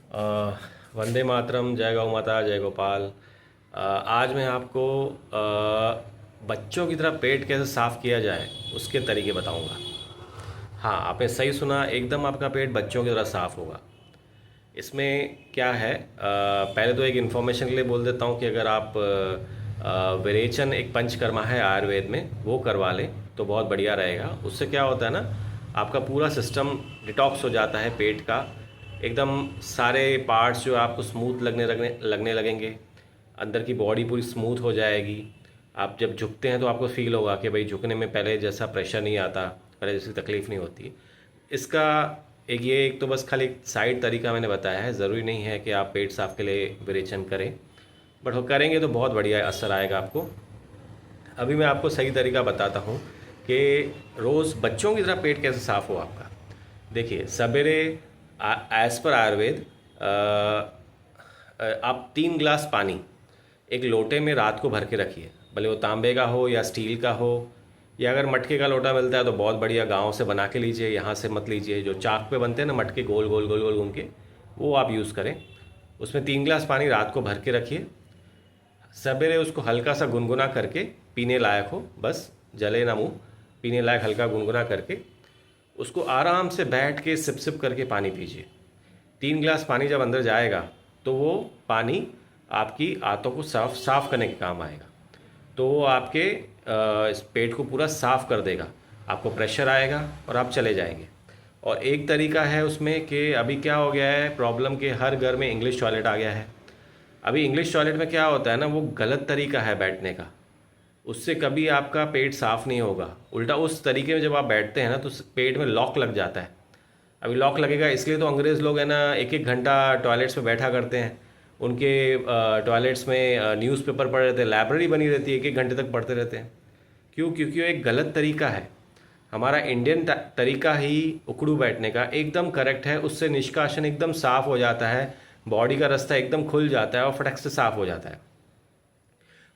अ, वंदे मातरम, जय गौ माता, जय गोपाल। आज मैं आपको बच्चों की तरह पेट कैसे साफ़ किया जाए उसके तरीके बताऊंगा। हाँ, आपने सही सुना, एकदम आपका पेट बच्चों की तरह साफ़ होगा। इसमें क्या है, पहले तो एक इन्फॉर्मेशन के लिए बोल देता हूँ कि अगर आप विरेचन एक पंचकर्मा है आयुर्वेद में, वो करवा लें तो बहुत बढ़िया रहेगा। उससे क्या होता है ना, आपका पूरा सिस्टम डिटॉक्स हो जाता है पेट का। एकदम सारे पार्ट्स जो आपको स्मूथ लगने लगने लगने लगेंगे। अंदर की बॉडी पूरी स्मूथ हो जाएगी। आप जब झुकते हैं तो आपको फील होगा कि भाई झुकने में पहले जैसा प्रेशर नहीं आता, पहले जैसी तकलीफ़ नहीं होती। इसका एक तो बस खाली एक साइड तरीका मैंने बताया है, ज़रूरी नहीं है कि आप पेट साफ के लिए विरेचन करें, बट वो करेंगे तो बहुत बढ़िया असर आएगा आपको। अभी मैं आपको सही तरीका बताता हूँ कि रोज़ बच्चों की तरह पेट कैसे साफ़ हो आपका। देखिए, सवेरे एज पर आयुर्वेद आप 3 गिलास पानी एक लोटे में रात को भर के रखिए, भले वो तांबे का हो या स्टील का हो, या अगर मटके का लोटा मिलता है तो बहुत बढ़िया, गांव से बना के लीजिए, यहाँ से मत लीजिए। जो चाक पे बनते हैं ना मटके, गोल गोल गोल गोल घूम के, वो आप यूज़ करें। उसमें 3 गिलास पानी रात को भर के रखिए। सवेरे उसको हल्का सा गुनगुना करके पीने लायक हो, बस जले ना मुँह, पीने लायक हल्का गुनगुना करके उसको आराम से बैठ के सिप सिप करके पानी पीजिए। 3 गिलास पानी जब अंदर जाएगा तो वो पानी आपकी आंतों को साफ साफ करने के काम आएगा। तो वो आपके इस पेट को पूरा साफ कर देगा, आपको प्रेशर आएगा और आप चले जाएंगे। और एक तरीका है उसमें कि अभी क्या हो गया है प्रॉब्लम, कि हर घर में इंग्लिश टॉयलेट आ गया है। अभी इंग्लिश टॉयलेट में क्या होता है ना, वो गलत तरीका है बैठने का। उससे कभी आपका पेट साफ नहीं होगा। उल्टा उस तरीके में जब आप बैठते हैं ना तो पेट में लॉक लग जाता है। अभी लॉक लगेगा, इसलिए तो अंग्रेज़ लोग है ना एक एक घंटा टॉयलेट्स में बैठा करते हैं। उनके टॉयलेट्स में न्यूज़पेपर पढ़ रहे थे, लाइब्रेरी बनी रहती है, एक एक घंटे तक पढ़ते रहते हैं। क्यों? क्योंकि वो एक गलत तरीका है। हमारा इंडियन तरीका ही उकड़ू बैठने का एकदम करेक्ट है। उससे निष्कासन एकदम साफ हो जाता है, बॉडी का रास्ता एकदम खुल जाता है और फटक से साफ हो जाता है।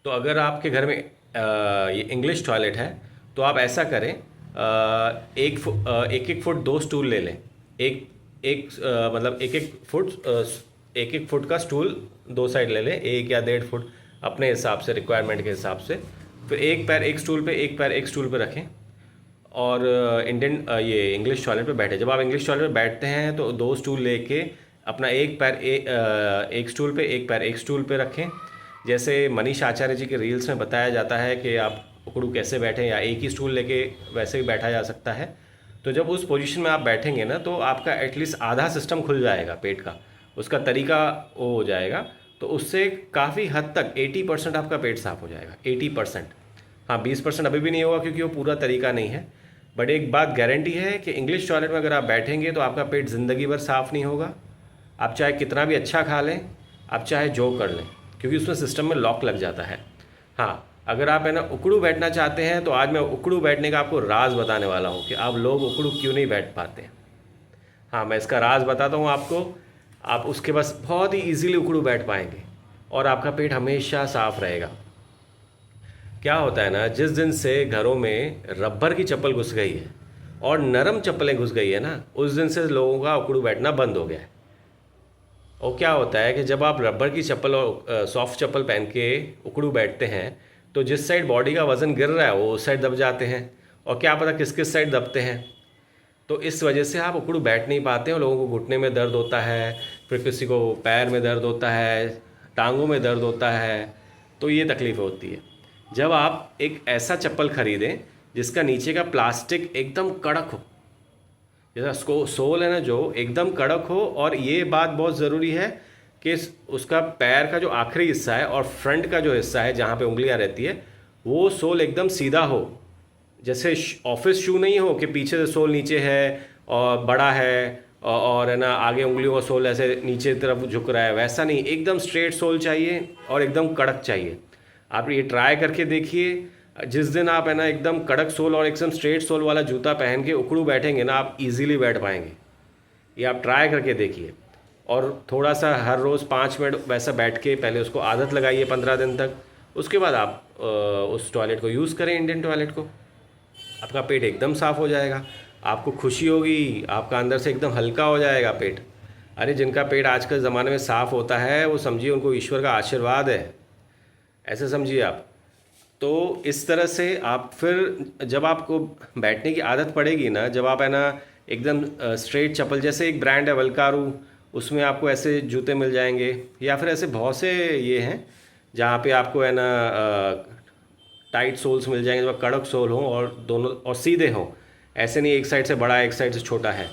तो अगर आपके घर में ये इंग्लिश टॉयलेट है तो आप ऐसा करें, एक एक फुट 2 स्टूल ले लें। एक एक मतलब एक एक फुट का स्टूल 2 साइड ले लें, 1 या 1.5 फुट अपने हिसाब से, रिक्वायरमेंट के हिसाब से। फिर एक पैर एक स्टूल पे, एक पैर एक स्टूल पे रखें और ये इंग्लिश टॉयलेट पे बैठे। जब आप इंग्लिश टॉयलेट पे बैठते हैं तो 2 स्टूल लेके अपना एक पैर एक स्टूल पे, एक पैर एक स्टूल पे रखें। जैसे मनीष आचार्य जी के रील्स में बताया जाता है कि आप उकड़ू कैसे बैठें, या एक ही स्टूल लेके वैसे भी बैठा जा सकता है। तो जब उस पोजीशन में आप बैठेंगे ना तो आपका एटलीस्ट आधा सिस्टम खुल जाएगा पेट का, उसका तरीका वो हो जाएगा। तो उससे काफ़ी हद तक 80% आपका पेट साफ हो जाएगा, 80%। हाँ, 20% अभी भी नहीं होगा क्योंकि वो पूरा तरीका नहीं है। बट एक बात गारंटी है कि इंग्लिश टॉयलेट में अगर आप बैठेंगे तो आपका पेट ज़िंदगी भर साफ़ नहीं होगा। आप चाहे कितना भी अच्छा खा लें, आप चाहे जो कर लें, क्योंकि उसमें सिस्टम में लॉक लग जाता है। हाँ, अगर आप है ना उकड़ू बैठना चाहते हैं तो आज मैं उकड़ू बैठने का आपको राज बताने वाला हूँ कि आप लोग उकड़ू क्यों नहीं बैठ पाते हैं। हाँ, मैं इसका राज बताता हूँ आपको। आप उसके बस बहुत ही इजीली उकड़ू बैठ पाएंगे और आपका पेट हमेशा साफ रहेगा। क्या होता है ना, जिस दिन से घरों में रबर की चप्पल घुस गई है और नरम चप्पलें घुस गई है ना, उस दिन से लोगों का उकड़ू बैठना बंद हो गया है। और क्या होता है कि जब आप रबर की चप्पल और सॉफ्ट चप्पल पहन के उकड़ू बैठते हैं तो जिस साइड बॉडी का वज़न गिर रहा है वो उस साइड दब जाते हैं, और क्या पता किस किस साइड दबते हैं। तो इस वजह से आप उकड़ू बैठ नहीं पाते हैं। लोगों को घुटने में दर्द होता है, फिर किसी को पैर में दर्द होता है, टांगों में दर्द होता है। तो ये तकलीफ होती है। जब आप एक ऐसा चप्पल खरीदें जिसका नीचे का प्लास्टिक एकदम कड़क हो, जैसा सोल है ना जो एकदम कड़क हो, और ये बात बहुत ज़रूरी है कि उसका पैर का जो आखिरी हिस्सा है और फ्रंट का जो हिस्सा है जहाँ पे उंगलियाँ रहती है, वो सोल एकदम सीधा हो। जैसे ऑफिस शू नहीं हो कि पीछे से सोल नीचे है और बड़ा है और है ना आगे उंगलियों का सोल ऐसे नीचे की तरफ झुक रहा है, वैसा नहीं, एकदम स्ट्रेट सोल चाहिए और एकदम कड़क चाहिए। आप ये ट्राई करके देखिए। जिस दिन आप है ना एकदम कड़क सोल और एकदम स्ट्रेट सोल वाला जूता पहन के उकड़ू बैठेंगे ना, आप इजीली बैठ पाएंगे। ये आप ट्राई करके देखिए। और थोड़ा सा हर रोज़ 5 मिनट वैसा बैठ के पहले उसको आदत लगाइए 15 दिन तक। उसके बाद आप उस टॉयलेट को यूज़ करें, इंडियन टॉयलेट को। आपका पेट एकदम साफ़ हो जाएगा, आपको खुशी होगी, आपका अंदर से एकदम हल्का हो जाएगा पेट। अरे जिनका पेट आज के ज़माने में साफ़ होता है वो समझिए उनको ईश्वर का आशीर्वाद है, ऐसे समझिए आप। तो इस तरह से आप फिर जब आपको बैठने की आदत पड़ेगी ना, जब आप है ना एकदम स्ट्रेट चप्पल, जैसे एक ब्रांड है वल्कारू, उसमें आपको ऐसे जूते मिल जाएंगे, या फिर ऐसे बहुत से ये हैं जहाँ पे आपको है ना टाइट सोल्स मिल जाएंगे, जब कड़क सोल हो और दोनों और सीधे हों, ऐसे नहीं एक साइड से बड़ा एक साइड से छोटा है।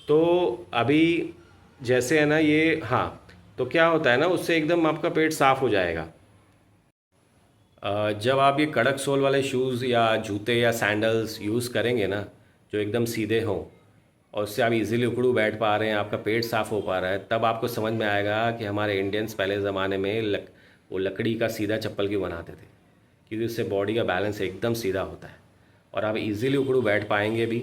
तो अभी जैसे है ना ये, हाँ, तो क्या होता है ना, उससे एकदम आपका पेट साफ़ हो जाएगा। जब आप ये कड़क सोल वाले शूज़ या जूते या सैंडल्स यूज़ करेंगे ना, जो एकदम सीधे हों और उससे आप इजीली उखड़ू बैठ पा रहे हैं, आपका पेट साफ़ हो पा रहा है, तब आपको समझ में आएगा कि हमारे इंडियंस पहले ज़माने में वो लकड़ी का सीधा चप्पल क्यों बनाते थे, क्योंकि उससे बॉडी का बैलेंस एकदम सीधा होता है और आप इजीली उखड़ू बैठ पाएंगे भी।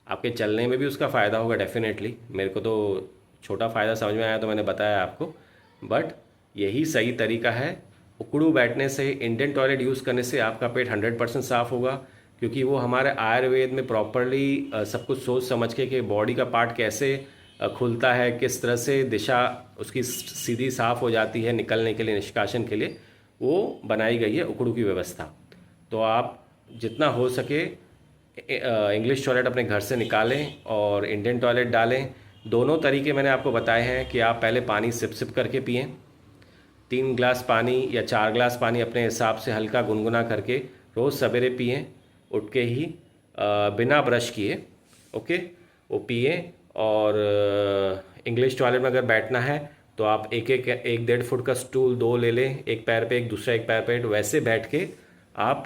आपके चलने में भी उसका फ़ायदा होगा डेफिनेटली। मेरे को तो छोटा फ़ायदा समझ में आया तो मैंने बताया आपको, बट यही सही तरीका है। उकड़ू बैठने से, इंडियन टॉयलेट यूज़ करने से आपका पेट 100% साफ़ होगा, क्योंकि वो हमारे आयुर्वेद में प्रॉपरली सब कुछ सोच समझ के कि बॉडी का पार्ट कैसे खुलता है, किस तरह से दिशा उसकी सीधी साफ़ हो जाती है निकलने के लिए, निष्कासन के लिए, वो बनाई गई है उकड़ू की व्यवस्था। तो आप जितना हो सके इंग्लिश टॉयलेट अपने घर से निकालें और इंडियन टॉयलेट डालें। दोनों तरीके मैंने आपको बताए हैं कि आप पहले पानी सिप सिप करके पिएं, 3 ग्लास पानी या 4 ग्लास पानी अपने हिसाब से हल्का गुनगुना करके रोज़ सवेरे पिएं, उठ के ही बिना ब्रश किए, ओके, वो पिए। और इंग्लिश टॉयलेट में अगर बैठना है तो आप एक एक 1-1.5 फुट का स्टूल 2 ले लें, एक पैर पे एक, दूसरा एक पैर पे, वैसे बैठ के आप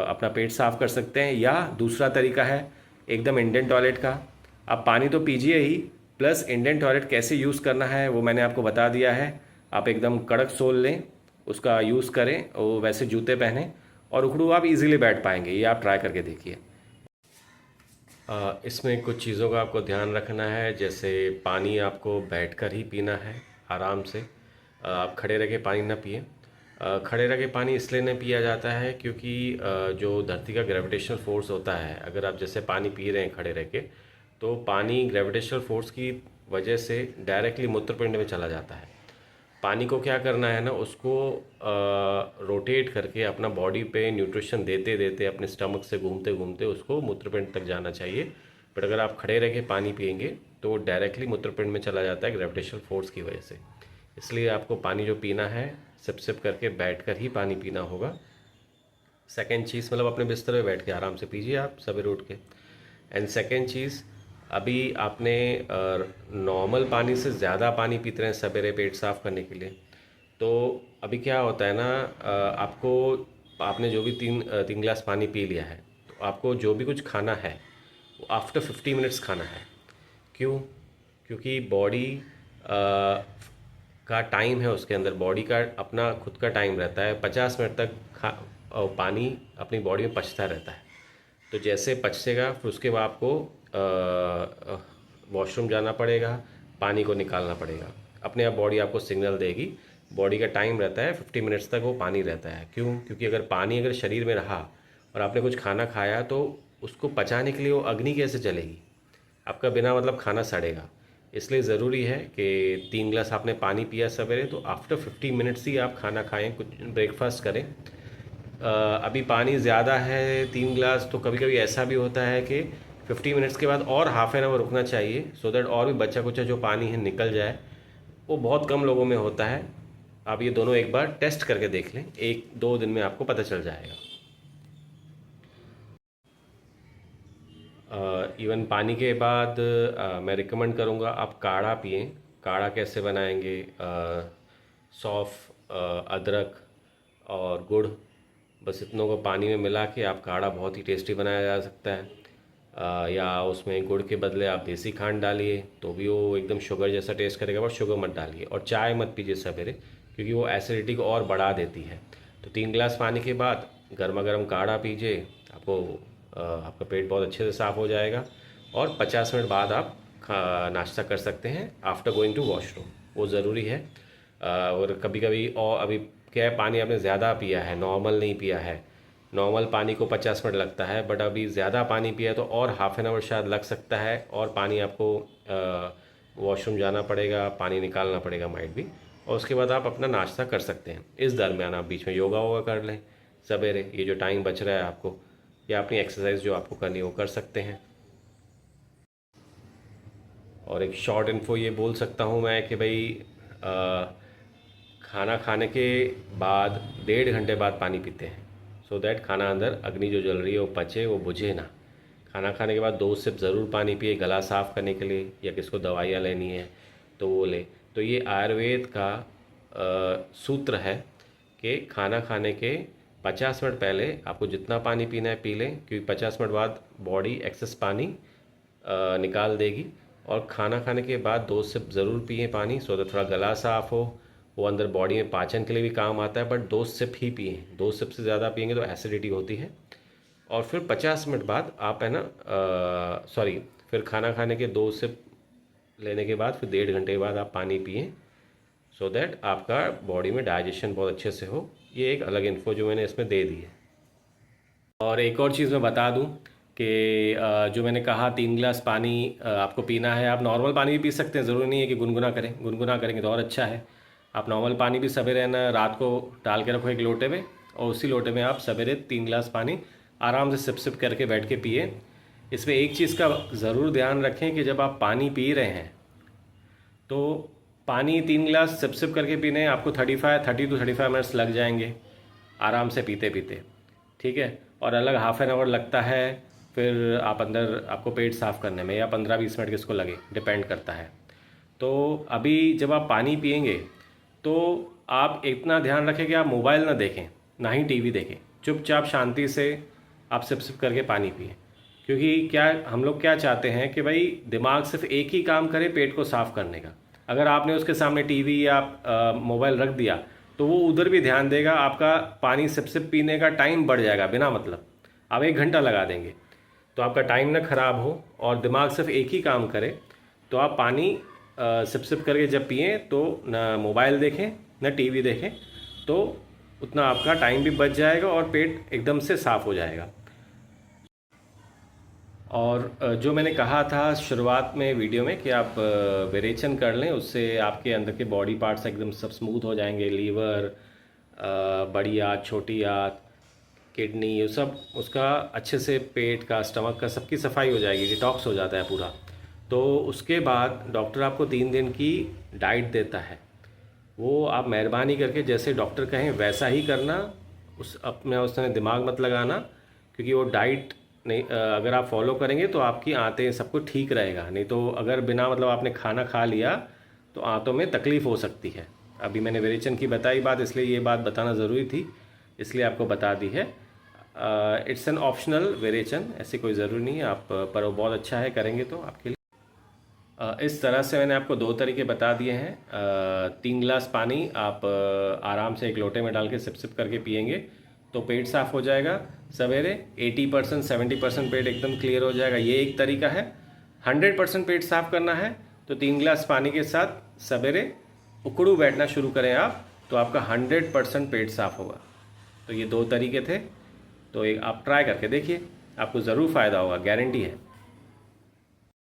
अपना पेट साफ कर सकते हैं। या दूसरा तरीका है एकदम इंडियन टॉयलेट का, आप पानी तो पीजिए ही, प्लस इंडियन टॉयलेट कैसे यूज़ करना है वो मैंने आपको बता दिया है। आप एकदम कड़क सोल लें, उसका यूज़ करें, और वैसे जूते पहने और उखड़ू आप इजीली बैठ पाएंगे। ये आप ट्राई करके देखिए। इसमें कुछ चीज़ों का आपको ध्यान रखना है, जैसे पानी आपको बैठकर ही पीना है आराम से। आप खड़े रह के पानी ना पिए। खड़े रह के पानी इसलिए नहीं पिया जाता है क्योंकि जो धरती का ग्रेविटेशनल फोर्स होता है, अगर आप जैसे पानी पी रहे हैं खड़े रह के, तो पानी ग्रेविटेशनल फोर्स की वजह से डायरेक्टली मूत्रपिंड में चला जाता है। पानी को क्या करना है ना, उसको रोटेट करके अपना बॉडी पे न्यूट्रिशन देते देते अपने स्टमक से घूमते घूमते उसको मूत्रपिंड तक जाना चाहिए। बट अगर आप खड़े रह के पानी पिएंगे तो वो डायरेक्टली मूत्रपिंड में चला जाता है ग्रेविटेशनल फोर्स की वजह से। इसलिए आपको पानी जो पीना है सिप सिप करके बैठ कर ही पानी पीना होगा। सेकेंड चीज़, मतलब अपने बिस्तर पे बैठ के आराम से पीजिए आप सवेरे उठ के। एंड सेकेंड चीज़, अभी आपने नॉर्मल पानी से ज़्यादा पानी पीते हैं सवेरे पेट साफ़ करने के लिए, तो अभी क्या होता है ना, आपको, आपने जो भी 3 ग्लास पानी पी लिया है, तो आपको जो भी कुछ खाना है वो आफ्टर 50 मिनट्स खाना है। क्यों? क्योंकि बॉडी का टाइम है, उसके अंदर बॉडी का अपना खुद का टाइम रहता है, 50 मिनट तक पानी अपनी बॉडी में पचता रहता है। तो जैसे पचेगा फिर उसके बाद आपको वॉशरूम जाना पड़ेगा, पानी को निकालना पड़ेगा, अपने आप बॉडी आपको सिग्नल देगी। बॉडी का टाइम रहता है 50 मिनट्स तक वो पानी रहता है। क्यों? क्योंकि अगर पानी अगर शरीर में रहा और आपने कुछ खाना खाया तो उसको पचाने के लिए वो अग्नि कैसे चलेगी, आपका बिना मतलब खाना सड़ेगा। इसलिए ज़रूरी है कि 3 ग्लास आपने पानी पिया सवेरे, तो आफ्टर 50 मिनट्स ही आप खाना खाएं, कुछ ब्रेकफास्ट करें। अभी पानी ज़्यादा है 3 ग्लास, तो कभी कभी ऐसा भी होता है कि 50 मिनट्स के बाद और हाफ एन आवर रुकना चाहिए, सो दैट और भी बचा कुचा जो पानी है निकल जाए। वो बहुत कम लोगों में होता है। आप ये दोनों एक बार टेस्ट करके देख लें, 1-2 दिन में आपको पता चल जाएगा। इवन पानी के बाद मैं रिकमेंड करूँगा आप काढ़ा पिएं। काढ़ा कैसे बनाएंगे? सौंफ, अदरक और गुड़, बस इतनों को पानी में मिला के आप काढ़ा बहुत ही टेस्टी बनाया जा सकता है। या उसमें गुड़ के बदले आप देसी खांड डालिए तो भी वो एकदम शुगर जैसा टेस्ट करेगा, बट शुगर मत डालिए। और चाय मत पीजिए सवेरे, क्योंकि वो एसिडिटी को और बढ़ा देती है। तो 3 ग्लास पानी के बाद गर्मा गर्म काढ़ा पीजिए, आपको आपका पेट बहुत अच्छे से साफ़ हो जाएगा। और 50 मिनट बाद आप नाश्ता कर सकते हैं आफ्टर गोइंग टू वॉशरूम, वो ज़रूरी है। और कभी कभी, और अभी क्या है, पानी आपने ज़्यादा पिया है, नॉर्मल नहीं पिया है। नॉर्मल पानी को 50 मिनट लगता है, बट अभी ज़्यादा पानी पिया तो और हाफ एन आवर शायद लग सकता है, और पानी आपको वॉशरूम जाना पड़ेगा, पानी निकालना पड़ेगा माइट भी, और उसके बाद आप अपना नाश्ता कर सकते हैं। इस दरमियान आप बीच में योगा वोगा कर लें सवेरे, ये जो टाइम बच रहा है आपको, या अपनी एक्सरसाइज जो आपको करनी है वो कर सकते हैं। और एक शॉर्ट इन्फो ये बोल सकता हूँ मैं कि भाई खाना खाने के बाद 1.5 घंटे बाद पानी पीते हैं, सो दैट खाना अंदर अग्नि जो जल रही है वो पचे, वो बुझे ना। खाना खाने के बाद 2 सिप ज़रूर पानी पिए, गला साफ़ करने के लिए, या किसको दवाइयाँ लेनी है तो वो ले। तो ये आयुर्वेद का सूत्र है कि खाना खाने के 50 मिनट पहले आपको जितना पानी पीना है पी लें, क्योंकि 50 मिनट बाद बॉडी एक्सेस पानी निकाल देगी। और खाना खाने के बाद 2 सिप ज़रूर पिए पानी, सो दैट थोड़ा गला साफ़ हो, वो अंदर बॉडी में पाचन के लिए भी काम आता है। बट 2 सिप ही पिए, 2 सिप से ज़्यादा पिएंगे तो एसिडिटी होती है। और फिर 50 मिनट बाद आप है ना फिर खाना खाने के 2 सिप लेने के बाद फिर 1.5 घंटे के बाद आप पानी पिए, सो दैट आपका बॉडी में डाइजेशन बहुत अच्छे से हो। ये एक अलग इन्फो जो मैंने इसमें दे दी है। और एक और चीज़ मैं बता दूं कि जो मैंने कहा 3 गिलास पानी आपको पीना है। आप नॉर्मल पानी भी पी सकते हैं, ज़रूरी नहीं है कि गुनगुना करें, गुनगुना करेंगे तो और अच्छा है। आप नॉर्मल पानी भी सवेरे ना रात को डाल के रखो एक लोटे में, और उसी लोटे में आप सवेरे 3 गिलास पानी आराम से सिप सिप करके बैठ के पिए। इसमें एक चीज़ का ज़रूर ध्यान रखें कि जब आप पानी पी रहे हैं तो पानी 3 गिलास सिप सिप करके पीने आपको 30 to 35 मिनट्स लग जाएंगे आराम से पीते पीते, ठीक है। और अलग हाफ एन आवर लगता है फिर आप अंदर आपको पेट साफ़ करने में, या 15-20 मिनट किसको लगे, डिपेंड करता है। तो अभी जब आप पानी पिएंगे तो आप इतना ध्यान रखें कि आप मोबाइल ना देखें, ना ही टीवी देखें, चुपचाप शांति से आप सिप सिप करके पानी पिए। क्योंकि क्या हम लोग क्या चाहते हैं कि भाई दिमाग सिर्फ एक ही काम करे, पेट को साफ़ करने का। अगर आपने उसके सामने टीवी या मोबाइल रख दिया तो वो उधर भी ध्यान देगा, आपका पानी सिप सिप पीने का टाइम बढ़ जाएगा बिना मतलब। आप 1 घंटा लगा देंगे तो आपका टाइम ना ख़राब हो और दिमाग सिर्फ एक ही काम करे। तो आप पानी सिप सिप करके जब पिएं तो ना मोबाइल देखें ना टीवी देखें, तो उतना आपका टाइम भी बच जाएगा और पेट एकदम से साफ़ हो जाएगा। और जो मैंने कहा था शुरुआत में वीडियो में कि आप विरेचन कर लें, उससे आपके अंदर के बॉडी पार्ट्स एकदम सब स्मूथ हो जाएंगे। लीवर, बड़ी आंत, छोटी आंत, किडनी, ये सब उसका अच्छे से, पेट का, स्टमक का, सबकी सफाई हो जाएगी, डिटॉक्स हो जाता है पूरा। तो उसके बाद डॉक्टर आपको 3 दिन की डाइट देता है। वो आप मेहरबानी करके जैसे डॉक्टर कहें वैसा ही करना, उसमें दिमाग मत लगाना, क्योंकि वो डाइट नहीं अगर आप फॉलो करेंगे तो आपकी आंतें सब कुछ ठीक रहेगा। नहीं तो अगर बिना मतलब आपने खाना खा लिया तो आंतों में तकलीफ़ हो सकती है। अभी मैंने विरेचन की बताई बात, इसलिए ये बात बताना ज़रूरी थी, इसलिए आपको बता दी है। इट्स एन ऑप्शनल विरेचन, ऐसी कोई ज़रूरी नहीं है आप, पर वो बहुत अच्छा है करेंगे तो आपके लिए। इस तरह से मैंने आपको 2 तरीके बता दिए हैं। 3 गिलास पानी आप आराम से एक लोटे में डाल के सिप सिप करके पिएंगे तो पेट साफ़ हो जाएगा सवेरे। 80% 70% पेट एकदम क्लियर हो जाएगा, ये एक तरीका है। 100% पेट साफ़ करना है तो 3 गिलास पानी के साथ सवेरे उकड़ू बैठना शुरू करें आप, तो आपका 100% पेट साफ़ होगा। तो ये 2 तरीके थे, तो एक आप ट्राई करके देखिए, आपको ज़रूर फ़ायदा होगा, गारंटी है।